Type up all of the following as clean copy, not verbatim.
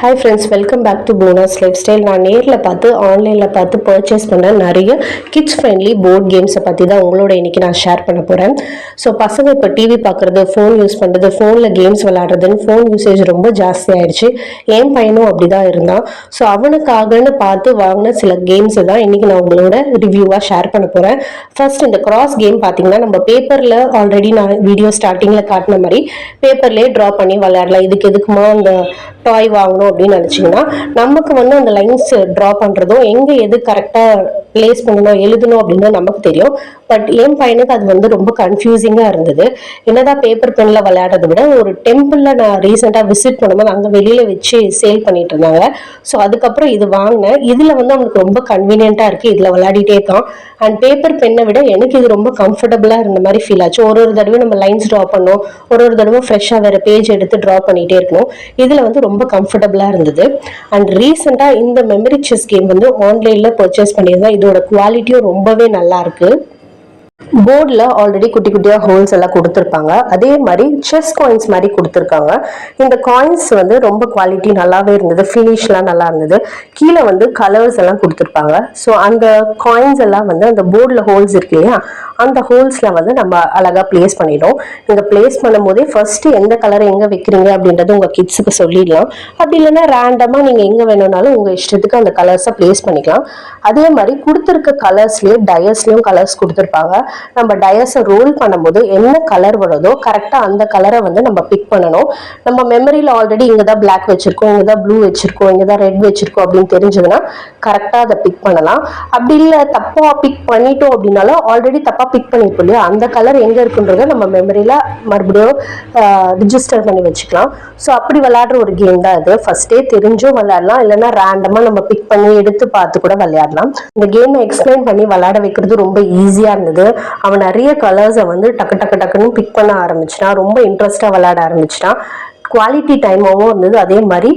Hi friends, welcome back to Bonus Lifestyle. நான் நேரில் பார்த்து ஆன்லைனில் பார்த்து பர்ச்சேஸ் பண்ண நிறைய கிட்ஸ் ஃப்ரெண்ட்லி போர்ட் கேம்ஸை பற்றி தான் உங்களோட இன்றைக்கி நான் ஷேர் பண்ண போகிறேன். ஸோ பசங்க இப்போ டிவி பார்க்குறது, ஃபோன் யூஸ் பண்ணுறது, ஃபோனில் கேம்ஸ் விளையாடுறதுன்னு ஃபோன் யூசேஜ் ரொம்ப ஜாஸ்தி ஆயிடுச்சு. என் பையனும் அப்படி தான் இருந்தான். ஸோ அவனுக்காகன்னு பார்த்து வாங்கின சில கேம்ஸை தான் இன்றைக்கி நான் உங்களோட ரிவ்யூவாக ஷேர் பண்ண போகிறேன். ஃபர்ஸ்ட் இந்த கிராஸ் கேம் பார்த்தீங்கன்னா நம்ம பேப்பரில் ஆல்ரெடி நான் வீடியோ ஸ்டார்டிங்கில் காட்டின மாதிரி பேப்பர்லேயே ட்ரா பண்ணி விளையாடலாம். இதுக்கு எதுக்குமா அந்த டாய் வாங்கணும் அப்படின்னு நினச்சிங்கன்னா நமக்கு அந்த லைன்ஸ் ட்ரா பண்ணுறதும் எங்கே எது கரெக்டாக பிளேஸ் பண்ணணும் எழுதணும் அப்படின்னு நமக்கு தெரியும். பட் என் பையனுக்கு அது ரொம்ப கன்ஃபியூசிங்காக இருந்தது. என்னதான் பேப்பர் பென்னில் விளையாடுறத விட ஒரு டெம்பிளில் நான் ரீசெண்டாக விசிட் பண்ணும்போது அங்கே வெளியில் வச்சு சேல் பண்ணிட்டு இருந்தாங்க. ஸோ அதுக்கப்புறம் இது வாங்கினேன். இதில் அவனுக்கு ரொம்ப கன்வீனியண்ட்டாக இருக்குது, இதில் விளையாடிட்டே இருக்கான். அண்ட் பேப்பர் பென்னை விட எனக்கு இது ரொம்ப கம்ஃபர்டபுளாக இருந்த மாதிரி ஃபீல் ஆச்சு. ஒரு தடவை நம்ம லைன்ஸ் ட்ரா பண்ணோம், ஒரு தடவை ஃப்ரெஷ்ஷாக வேறு பேஜ் எடுத்து ட்ரா பண்ணிகிட்டே இருக்கணும். இதில் ரொம்ப கம்ஃபர்டபுளாக இருந்தது. அண்ட் ரீசெண்டாக இந்த மெமரி செஸ் கேம் ஆன்லைனில் பர்ச்சேஸ் பண்ணியிருந்தேன். இதோட குவாலிட்டியும் ரொம்பவே நல்லா இருக்கு. போர்டில் ஆல்ரெடி குட்டி குட்டியாக ஹோல்ஸ் எல்லாம் கொடுத்துருப்பாங்க. அதே மாதிரி செஸ் காயின்ஸ் மாதிரி கொடுத்துருக்காங்க. இந்த காயின்ஸ் ரொம்ப குவாலிட்டி நல்லாவே இருந்தது, ஃபினிஷ்லாம் நல்லா இருந்தது. கீழே கலர்ஸ் எல்லாம் கொடுத்துருப்பாங்க. ஸோ அந்த காயின்ஸ் எல்லாம் அந்த போர்டில் ஹோல்ஸ் இருக்கு இல்லையா, அந்த ஹோல்ஸில் நம்ம அழகாக பிளேஸ் பண்ணிடும். நீங்கள் பிளேஸ் பண்ணும் போதே ஃபர்ஸ்ட்டு எந்த கலரை எங்கே வைக்கிறீங்க அப்படின்றது உங்கள் கிட்ஸுக்கு சொல்லிடலாம். அப்படி இல்லைன்னா ரேண்டமாக நீங்கள் எங்கே வேணும்னாலும் உங்கள் இஷ்டத்துக்கு அந்த கலர்ஸை பிளேஸ் பண்ணிக்கலாம். அதே மாதிரி கொடுத்துருக்க கலர்ஸ்லேயே டயஸ்லேயும் கலர்ஸ் கொடுத்துருப்பாங்க. நம்ம டயஸை ரோல் பண்ணும்போது என்ன கலர் வருதோ கரெக்டாக அந்த கலரை நம்ம பிக் பண்ணணும். நம்ம மெமரியில் ஆல்ரெடி இங்கே தான் பிளாக் வச்சிருக்கோம், இங்கே தான் ப்ளூ வச்சிருக்கோம், இங்கே தான் ரெட் வச்சிருக்கோம் அப்படின்னு தெரிஞ்சதுன்னா கரெக்டாக அதை பிக் பண்ணலாம். அப்படி இல்லை தப்பாக பிக் பண்ணிட்டோம் அப்படின்னாலும் ஆல்ரெடி தப்பாக பிக் பண்ணிருப்போம் இல்லையா, அந்த கலர் எங்கே இருக்குன்றத நம்ம மெமரியில் மறுபடியும் ரிஜிஸ்டர் பண்ணி வச்சுக்கலாம். ஸோ அப்படி விளையாடுற ஒரு கேம் தான் இது. ஃபர்ஸ்டே தெரிஞ்சும் விளையாடலாம், இல்லைன்னா ரேண்டமாக நம்ம பிக் பண்ணி எடுத்து பார்த்து கூட விளையாடலாம். இந்த கேமை எக்ஸ்பிளைன் பண்ணி விளையாட வைக்கிறது ரொம்ப ஈஸியாக இருந்தது. அவன் நிறைய கலர்ஸை டக்கு டக்கு டக்குன்னு பிக் பண்ண ஆரம்பிச்சிட்டான். ரொம்ப இன்ட்ரெஸ்டாக விளையாட ஆரம்பிச்சிட்டான். குவாலிட்டி டைமாகவும் இருந்தது. அதே மாதிரி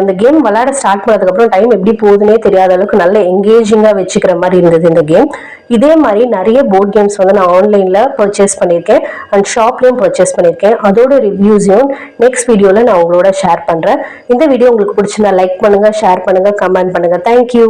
இந்த கேம் விளையாட ஸ்டார்ட் பண்ணதுக்கப்புறம் டைம் எப்படி போகுதுன்னே தெரியாத அளவுக்கு நல்ல என்கேஜிங்காக வச்சுக்கிற மாதிரி இருந்தது இந்த கேம். இதே மாதிரி நிறைய போர்ட் கேம்ஸ் நான் ஆன்லைனில் பர்ச்சேஸ் பண்ணியிருக்கேன் அண்ட் ஷாப்லேயும் பர்ச்சேஸ் பண்ணியிருக்கேன். அதோட ரிவ்யூஸையும் நெக்ஸ்ட் வீடியோவில் நான் உங்களோட ஷேர் பண்ணுறேன். இந்த வீடியோ உங்களுக்கு பிடிச்சிருந்தா லைக் பண்ணுங்கள், ஷேர் பண்ணுங்கள், கமெண்ட் பண்ணுங்கள். தேங்க்யூ.